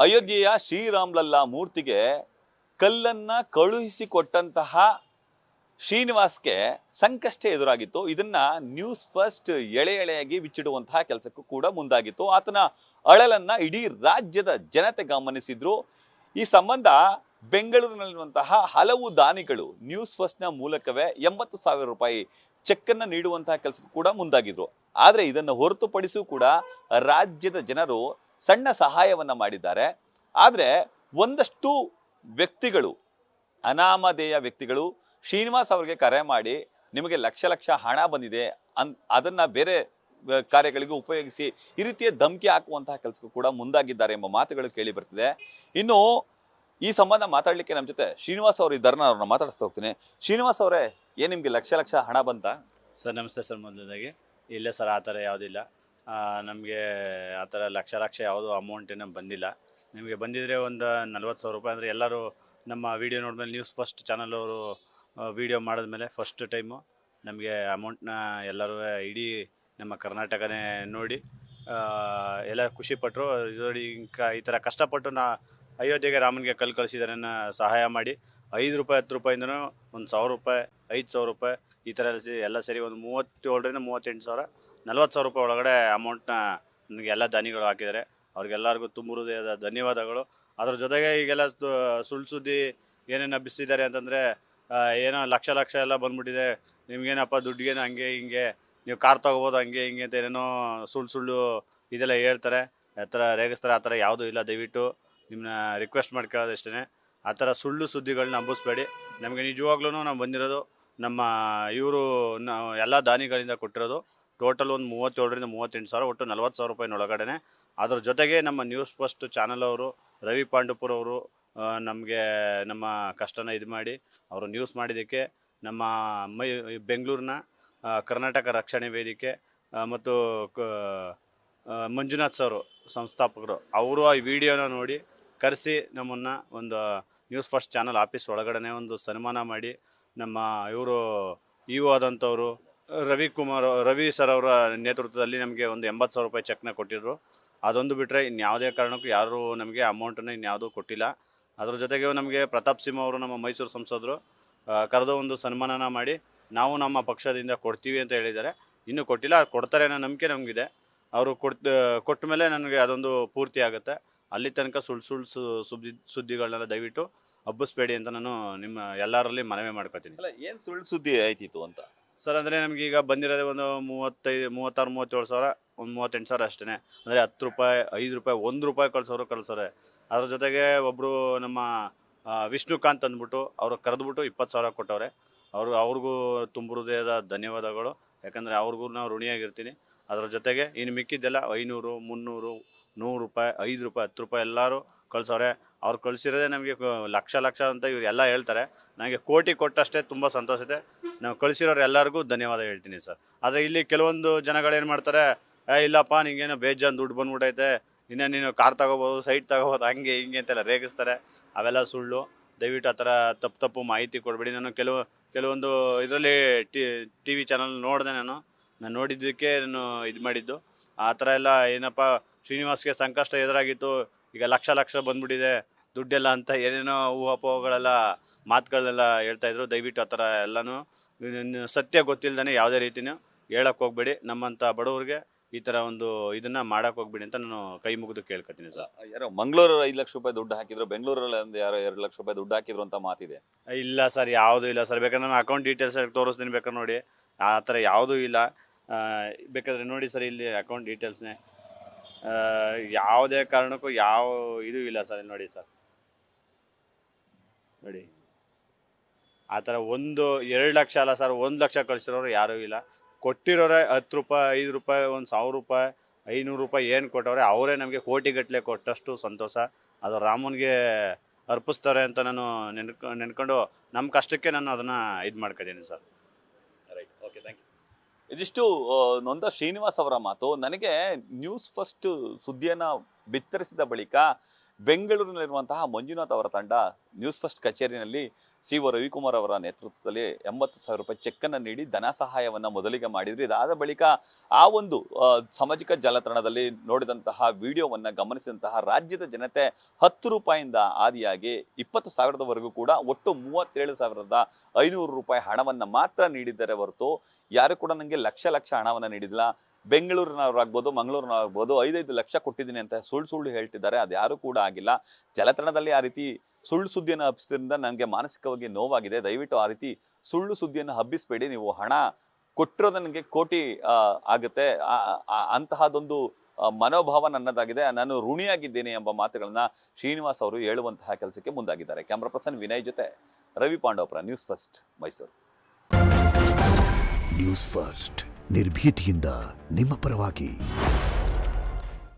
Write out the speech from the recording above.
ಅಯೋಧ್ಯೆಯ ಶ್ರೀರಾಮ್ಲಲ್ಲಾ ಮೂರ್ತಿಗೆ ಕಲ್ಲನ್ನ ಕಳುಹಿಸಿಕೊಟ್ಟಂತಹ ಶ್ರೀನಿವಾಸ್ಗೆ ಸಂಕಷ್ಟ ಎದುರಾಗಿತ್ತು. ಇದನ್ನ ನ್ಯೂಸ್ ಫಸ್ಟ್ ಎಳೆಯಾಗಿ ಬಿಚ್ಚಿಡುವಂತಹ ಕೆಲಸಕ್ಕೂ ಕೂಡ ಮುಂದಾಗಿತ್ತು. ಆತನ ಅಳಲನ್ನ ಇಡೀ ರಾಜ್ಯದ ಜನತೆ ಗಮನಿಸಿದ್ರು. ಈ ಸಂಬಂಧ ಬೆಂಗಳೂರಿನಲ್ಲಿರುವಂತಹ ಹಲವು ದಾನಿಗಳು ನ್ಯೂಸ್ ಫಸ್ಟ್ ನ ಮೂಲಕವೇ 80,000 ರೂಪಾಯಿ ಚೆಕ್ ಅನ್ನ ನೀಡುವಂತಹ ಕೆಲಸಕ್ಕೂ ಕೂಡ ಮುಂದಾಗಿದ್ರು. ಆದ್ರೆ ಇದನ್ನು ಹೊರತುಪಡಿಸೂ ಕೂಡ ರಾಜ್ಯದ ಜನರು ಸಣ್ಣ ಸಹಾಯವನ್ನ ಮಾಡಿದ್ದಾರೆ. ಆದ್ರೆ ಒಂದಷ್ಟು ವ್ಯಕ್ತಿಗಳು, ಅನಾಮಧೇಯ ವ್ಯಕ್ತಿಗಳು ಶ್ರೀನಿವಾಸ್ ಅವರಿಗೆ ಕರೆ ಮಾಡಿ ನಿಮಗೆ ಲಕ್ಷ ಲಕ್ಷ ಹಣ ಬಂದಿದೆ ಅದನ್ನ ಬೇರೆ ಕಾರ್ಯಗಳಿಗೆ ಉಪಯೋಗಿಸಿ ಈ ರೀತಿಯ ಧಮಕಿ ಹಾಕುವಂತಹ ಕೆಲಸಕ್ಕೂ ಕೂಡ ಮುಂದಾಗಿದ್ದಾರೆ ಎಂಬ ಮಾತುಗಳು ಕೇಳಿ ಬರ್ತಿದೆ. ಇನ್ನು ಈ ಸಂಬಂಧ ಮಾತಾಡ್ಲಿಕ್ಕೆ ನಮ್ಮ ಜೊತೆ ಶ್ರೀನಿವಾಸ್ ಅವರು ಇದ್ದಾರೆ. ಅವ್ರನ್ನ ಮಾತಾಡಿಸ್ತಾ ಹೋಗ್ತೀನಿ. ಶ್ರೀನಿವಾಸ್ ಅವರೇ, ಏನ್ ನಿಮ್ಗೆ ಲಕ್ಷ ಲಕ್ಷ ಹಣ ಬಂತ? ಸರ್ ನಮಸ್ತೆ ಸರ್. ಮೊದಲನೇದಾಗಿ ಇಲ್ಲ ಸರ್, ಆ ಥರ ಯಾವುದಿಲ್ಲ. ನಮಗೆ ಆ ಥರ ಲಕ್ಷ ಲಕ್ಷ ಯಾವುದೂ ಅಮೌಂಟ್ ಏನೋ ಬಂದಿಲ್ಲ. ನಿಮಗೆ ಬಂದಿದ್ರೆ ಒಂದು 40,000 ರೂಪಾಯಿ. ಅಂದರೆ ಎಲ್ಲರೂ ನಮ್ಮ ವೀಡಿಯೋ ನೋಡಿದ್ಮೇಲೆ ನ್ಯೂಸ್ ಫಸ್ಟ್ ಚಾನಲ್ ಅವರು ವೀಡಿಯೋ ಮಾಡಿದ್ಮೇಲೆ ಫಸ್ಟ್ ಟೈಮು ನಮಗೆ ಅಮೌಂಟ್ನ ಎಲ್ಲರೂ ಇಡೀ ನಮ್ಮ ಕರ್ನಾಟಕನೇ ನೋಡಿ ಎಲ್ಲ ಖುಷಿಪಟ್ಟರು. ನೋಡಿ ಈ ಥರ ಕಷ್ಟಪಟ್ಟು ಅಯೋಧ್ಯೆಗೆ ರಾಮನಿಗೆ ಕಲ್ಲು ಕಳಿಸಿದಾರೆ ಸಹಾಯ ಮಾಡಿ 5 ರೂಪಾಯಿ 10 ರೂಪಾಯಿಂದನೂ ಒಂದು 1,000 ರೂಪಾಯಿ 5,000 ರೂಪಾಯಿ ಈ ಥರ ಎಲ್ಲ ಸೇರಿ ಒಂದು 37ರಿಂದ 38,000 40,000 ರೂಪಾಯಿ ಒಳಗಡೆ ಅಮೌಂಟ್ನ ನನಗೆ ಎಲ್ಲ ದಾನಿಗಳು ಹಾಕಿದ್ದಾರೆ. ಅವ್ರಿಗೆಲ್ಲರಿಗೂ ತುಂಬ ಹೃದಯದ ಧನ್ಯವಾದಗಳು. ಅದ್ರ ಜೊತೆಗೆ ಈಗೆಲ್ಲ ಸುಳ್ಳು ಸುದ್ದಿ ಏನೇನು ಹಬ್ಬಿಸಿದ್ದಾರೆ ಅಂತಂದರೆ, ಏನೋ ಲಕ್ಷ ಲಕ್ಷ ಎಲ್ಲ ಬಂದ್ಬಿಟ್ಟಿದೆ, ನಿಮ್ಗೇನಪ್ಪ ದುಡ್ಡಿಗೇನು ಹಂಗೆ ಹಿಂಗೆ, ನೀವು ಕಾರ್ ತೊಗೋಬೋದು ಹಂಗೆ ಹಿಂಗೆ ಅಂತ ಏನೇನೋ ಸುಳ್ಳು ಇದೆಲ್ಲ ಹೇಳ್ತಾರೆ, ಆ ಥರ ರೇಗಿಸ್ತಾರೆ. ಆ ಥರ ಯಾವುದೂ ಇಲ್ಲ. ದಯವಿಟ್ಟು ನಿಮ್ಮನ್ನ ರಿಕ್ವೆಸ್ಟ್ ಮಾಡಿ ಕೇಳೋದಷ್ಟೇ, ಆ ಥರ ಸುಳ್ಳು ಸುದ್ದಿಗಳನ್ನ ಹಬ್ಬಿಸ್ಬೇಡಿ. ನಮಗೆ ನಿಜವಾಗ್ಲೂ ನಾವು ಬಂದಿರೋದು ನಮ್ಮ ಇವರು ಎಲ್ಲ ದಾನಿಗಳಿಂದ ಕೊಟ್ಟಿರೋದು ಟೋಟಲ್ ಒಂದು 37ರಿಂದ 38,000, ಒಟ್ಟು 40,000 ರೂಪಾಯಿನೊಳಗಡೆ. ಅದ್ರ ಜೊತೆಗೆ ನಮ್ಮ ನ್ಯೂಸ್ ಫಸ್ಟ್ ಚಾನಲ್ ಅವರು ರವಿ ಪಾಂಡುಪುರ ಅವರು ನಮಗೆ ನಮ್ಮ ಕಷ್ಟನ ಇದು ಮಾಡಿ ಅವರು ನ್ಯೂಸ್ ಮಾಡಿದ್ದಕ್ಕೆ ನಮ್ಮ ಬೆಂಗಳೂರಿನ ಕರ್ನಾಟಕ ರಕ್ಷಣೆ ವೇದಿಕೆ ಮತ್ತು ಮಂಜುನಾಥ್ ಸರ್ ಸಂಸ್ಥಾಪಕರು ಅವರು ಆ ವಿಡಿಯೋನ ನೋಡಿ ಕರೆಸಿ ನಮ್ಮನ್ನು ಒಂದು ನ್ಯೂಸ್ ಫಸ್ಟ್ ಚಾನಲ್ ಆಫೀಸ್ ಒಳಗಡೆ ಒಂದು ಸನ್ಮಾನ ಮಾಡಿ, ನಮ್ಮ ಇವರು ಆದಂಥವರು ರವಿ ಸರ್ ಅವರ ನೇತೃತ್ವದಲ್ಲಿ ನಮಗೆ ಒಂದು 80,000 ರೂಪಾಯಿ ಚೆಕ್ನ ಕೊಟ್ಟಿದ್ರು. ಅದೊಂದು ಬಿಟ್ಟರೆ ಇನ್ಯಾವುದೇ ಕಾರಣಕ್ಕೂ ಯಾರೂ ನಮಗೆ ಅಮೌಂಟನ್ನು ಇನ್ಯಾವುದೂ ಕೊಟ್ಟಿಲ್ಲ. ಅದ್ರ ಜೊತೆಗೆ ನಮಗೆ ಪ್ರತಾಪ್ ಸಿಂಹ ಅವರು ನಮ್ಮ ಮೈಸೂರು ಸಂಸದರು ಕರೆದು ಒಂದು ಸನ್ಮಾನನ ಮಾಡಿ ನಾವು ನಮ್ಮ ಪಕ್ಷದಿಂದ ಕೊಡ್ತೀವಿ ಅಂತ ಹೇಳಿದ್ದಾರೆ. ಇನ್ನೂ ಕೊಟ್ಟಿಲ್ಲ, ಕೊಡ್ತಾರೆ ಅನ್ನೋ ನಂಬಿಕೆ ನಮಗಿದೆ. ಅವರು ಕೊಟ್ಟ ಮೇಲೆ ನನಗೆ ಅದೊಂದು ಪೂರ್ತಿ ಆಗುತ್ತೆ. ಅಲ್ಲಿ ತನಕ ಸುಳ್ಳು ಸುದ್ದಿಗಳನ್ನೆಲ್ಲ ದಯವಿಟ್ಟು ಹಬ್ಬಿಸ್ಬೇಡಿ ಅಂತ ನಾನು ನಿಮ್ಮ ಎಲ್ಲರಲ್ಲಿ ಮನವಿ ಮಾಡ್ಕೊತೀನಿ. ಅಲ್ಲ, ಏನು ಸುಳ್ಳು ಸುದ್ದಿ ಆಯ್ತಿತ್ತು ಅಂತ ಸರ್? ಅಂದರೆ ನಮಗೆ ಈಗ ಬಂದಿರೋದೇ ಒಂದು 36, 37 ಸಾವಿರ, ಒಂದು 38,000 ಅಷ್ಟೇ. ಅಂದರೆ 10 ರೂಪಾಯಿ 5 ರೂಪಾಯಿ 1 ರೂಪಾಯಿ ಕಳ್ಸೋರೆ. ಅದ್ರ ಜೊತೆಗೆ ಒಬ್ಬರು ನಮ್ಮ ವಿಷ್ಣುಕಾಂತ್ ಅಂದ್ಬಿಟ್ಟು ಅವರು ಕರೆದ್ಬಿಟ್ಟು 20,000 ಕೊಟ್ಟವ್ರೆ. ಅವ್ರಿಗೂ ತುಂಬ ಹೃದಯದ ಧನ್ಯವಾದಗಳು. ಯಾಕಂದರೆ ಅವ್ರಿಗೂ ನಾವು ಋಣಿಯಾಗಿರ್ತೀನಿ. ಅದ್ರ ಜೊತೆಗೆ ಇನ್ನು ಮಿಕ್ಕಿದ್ದೆಲ್ಲ 500, 300, 100 ರೂಪಾಯಿ 5 ರೂಪಾಯಿ 10 ರೂಪಾಯಿ ಎಲ್ಲರೂ ಕಳ್ಸವ್ರೆ. ಅವ್ರು ಕಳಿಸಿರೋದೇ ನಮಗೆ ಲಕ್ಷ ಲಕ್ಷ ಅಂತ ಇವ್ರು ಎಲ್ಲ ಹೇಳ್ತಾರೆ. ನನಗೆ ಕೋಟಿ ಕೊಟ್ಟಷ್ಟೇ ತುಂಬ ಸಂತೋಷ ಇದೆ. ನಾವು ಕಳಿಸಿರೋರು ಎಲ್ಲರಿಗೂ ಧನ್ಯವಾದ ಹೇಳ್ತೀನಿ ಸರ್. ಆದರೆ ಇಲ್ಲಿ ಕೆಲವೊಂದು ಜನಗಳೇನು ಮಾಡ್ತಾರೆ, ಇಲ್ಲಪ್ಪ ನಿಂಗೇನೋ ಬೇಜಾನ್ ದುಡ್ಡು ಬಂದ್ಬಿಟ್ಟೈತೆ, ಇನ್ನೇ ನೀನು ಕಾರ್ ತಗೋಬೋದು, ಸೈಟ್ ತಗೋಬೋದು, ಹಂಗೆ ಹಿಂಗೆ ಅಂತೆಲ್ಲ ರೇಗಿಸ್ತಾರೆ. ಅವೆಲ್ಲ ಸುಳ್ಳು. ದಯವಿಟ್ಟು ಆ ಥರ ತಪ್ಪು ಮಾಹಿತಿ ಕೊಡಬೇಡಿ. ನಾನು ಕೆಲವೊಂದು ಇದರಲ್ಲಿ ಟಿ ವಿ ಚಾನಲ್ ನೋಡಿದೆ. ನಾನು ನೋಡಿದ್ದಕ್ಕೆ ನಾನು ಇದು ಮಾಡಿದ್ದು. ಆ ಥರ ಎಲ್ಲ ಏನಪ್ಪ ಶ್ರೀನಿವಾಸ್ಗೆ ಸಂಕಷ್ಟ ಎದುರಾಗಿತ್ತು, ಈಗ ಲಕ್ಷ ಬಂದ್ಬಿಟ್ಟಿದೆ ದುಡ್ಡೆಲ್ಲ ಅಂತ ಏನೇನೋ ಊಹಾಪೋಹಗಳೆಲ್ಲ ಮಾತುಗಳನ್ನೆಲ್ಲ ಹೇಳ್ತಾಯಿದ್ರು. ದಯವಿಟ್ಟು ಆ ಥರ ಎಲ್ಲನೂ ಸತ್ಯ ಗೊತ್ತಿಲ್ಲದೇ ಯಾವುದೇ ರೀತಿಯೂ ಹೇಳಕ್ಕೆ ಹೋಗ್ಬೇಡಿ. ನಮ್ಮಂಥ ಬಡವ್ರಿಗೆ ಈ ಥರ ಒಂದು ಇದನ್ನ ಮಾಡಕ್ಕೆ ಹೋಗ್ಬೇಡಿ ಅಂತ ನಾನು ಕೈ ಮುಗಿದು ಕೇಳ್ಕೊತೀನಿ ಸರ್. ಯಾರೋ ಮಂಗಳೂರಲ್ಲಿ 5 ಲಕ್ಷ ರೂಪಾಯಿ ದುಡ್ಡು ಹಾಕಿದ್ರು, ಬೆಂಗಳೂರಲ್ಲಿ ಯಾರೋ 2 ಲಕ್ಷ ರೂಪಾಯಿ ದುಡ್ಡು ಹಾಕಿದ್ರು ಅಂತ ಮಾತಿದೆ. ಇಲ್ಲ ಸರ್, ಯಾವುದೂ ಇಲ್ಲ ಸರ್. ಬೇಕಾದ್ರೆ ನಾನು ಅಕೌಂಟ್ ಡೀಟೇಲ್ಸ್ ತೋರಿಸ್ತೀನಿ, ಬೇಕಾದ್ರೆ ನೋಡಿ. ಆ ಥರ ಯಾವುದೂ ಇಲ್ಲ. ಬೇಕಾದರೆ ನೋಡಿ ಸರ್, ಇಲ್ಲಿ ಅಕೌಂಟ್ ಡೀಟೇಲ್ಸ್ನೇ ಯಾವುದೇ ಕಾರಣಕ್ಕೂ ಯಾವ ಇದು ಇಲ್ಲ ಸರ್. ನೋಡಿ ಸರ್, ನೋಡಿ ಆ ಥರ 1-2 ಲಕ್ಷ ಅಲ್ಲ ಸರ್, 1 ಲಕ್ಷ ಕಳಿಸಿರೋರು ಯಾರೂ ಇಲ್ಲ. ಕೊಟ್ಟಿರೋರೆ 10 ರೂಪಾಯಿ 5 ರೂಪಾಯಿ 1,000 ರೂಪಾಯಿ 500 ರೂಪಾಯಿ ಏನು ಕೊಟ್ಟವ್ರೆ ಅವರೇ ನಮಗೆ ಕೋಟಿಗಟ್ಟಲೆ ಕೊಟ್ಟಷ್ಟು ಸಂತೋಷ. ಅದು ರಾಮನಿಗೆ ಅರ್ಪಿಸ್ತಾರೆ ಅಂತ ನಾನು ನೆನ್ಕೊಂಡು ನಮ್ಮ ಕಷ್ಟಕ್ಕೆ ನಾನು ಅದನ್ನು ಇದು ಮಾಡ್ಕೊಂಡಿದ್ದೀನಿ sir. Right, okay, thank you. ಇದಿಷ್ಟು ನೊಂದ ಶ್ರೀನಿವಾಸ್ ಅವರ ಮಾತು. ನನಗೆ ನ್ಯೂಸ್ ಫಸ್ಟ್ ಸುದ್ದಿಯನ್ನು ಬಿತ್ತರಿಸಿದ ಬಳಿಕ ಬೆಂಗಳೂರಿನಲ್ಲಿರುವಂತಹ ಮಂಜುನಾಥ್ ಅವರ ತಂಡ ನ್ಯೂಸ್ ಫಸ್ಟ್ ಕಚೇರಿನಲ್ಲಿ ಸಿ.ಒ. ರವಿಕುಮಾರ್ ಅವರ ನೇತೃತ್ವದಲ್ಲಿ 80,000 ರೂಪಾಯಿ ಚೆಕ್ ಅನ್ನು ನೀಡಿ ಧನ ಸಹಾಯವನ್ನ ಮೊದಲಿಗೆ ಮಾಡಿದ್ರು. ಇದಾದ ಬಳಿಕ ಆ ಒಂದು ಸಾಮಾಜಿಕ ಜಾಲತಾಣದಲ್ಲಿ ನೋಡಿದಂತಹ ವಿಡಿಯೋವನ್ನ ಗಮನಿಸಿದಂತಹ ರಾಜ್ಯದ ಜನತೆ 10 ರೂಪಾಯಿಯಿಂದ ಆದಿಯಾಗಿ 20,000ದವರೆಗೂ ಕೂಡ ಒಟ್ಟು 37,500 ರೂಪಾಯಿ ಹಣವನ್ನ ಮಾತ್ರ ನೀಡಿದ್ದಾರೆ ಹೊರತು ಯಾರು ಕೂಡ ನನಗೆ ಲಕ್ಷ ಹಣವನ್ನ ನೀಡಿಲ್ಲ. ಬೆಂಗಳೂರಿನವರಾಗ್ಬೋದು, ಮಂಗಳೂರಿನವರಾಗ್ಬೋದು 5 ಲಕ್ಷ ಕೊಟ್ಟಿದ್ದೀನಿ ಅಂತ ಸುಳ್ಳು ಹೇಳ್ತಿದ್ದಾರೆ. ಅದು ಯಾರು ಕೂಡ ಆಗಿಲ್ಲ. ಜಾಲತಾಣದಲ್ಲಿ ಆ ರೀತಿ ಸುಳ್ಳು ಸುದ್ದಿಯನ್ನು ಹಬ್ಬಿಸಿದ್ರಿಂದ ನನಗೆ ಮಾನಸಿಕವಾಗಿ ನೋವಾಗಿದೆ. ದಯವಿಟ್ಟು ಆ ರೀತಿ ಸುಳ್ಳು ಸುದ್ದಿಯನ್ನು ಹಬ್ಬಿಸಬೇಡಿ. ನೀವು ಹಣ ಕೊಟ್ಟಿರೋದು ನನಗೆ ಕೋಟಿ ಆಗುತ್ತೆ. ಅಂತಹದೊಂದು ಮನೋಭಾವ ನನ್ನದಾಗಿದೆ. ನಾನು ಋಣಿಯಾಗಿದ್ದೇನೆ ಎಂಬ ಮಾತುಗಳನ್ನ ಶ್ರೀನಿವಾಸ್ ಅವರು ಹೇಳುವಂತಹ ಕೆಲಸಕ್ಕೆ ಮುಂದಾಗಿದ್ದಾರೆ. ಕ್ಯಾಮ್ರಾ ಪರ್ಸನ್ ವಿನಯ್ ಜೊತೆ Ravi Pandavapura, news first Mysuru. News first ನಿರ್ಭೀತಿಯಿಂದ ನಿಮ್ಮ ಪರವಾಗಿ.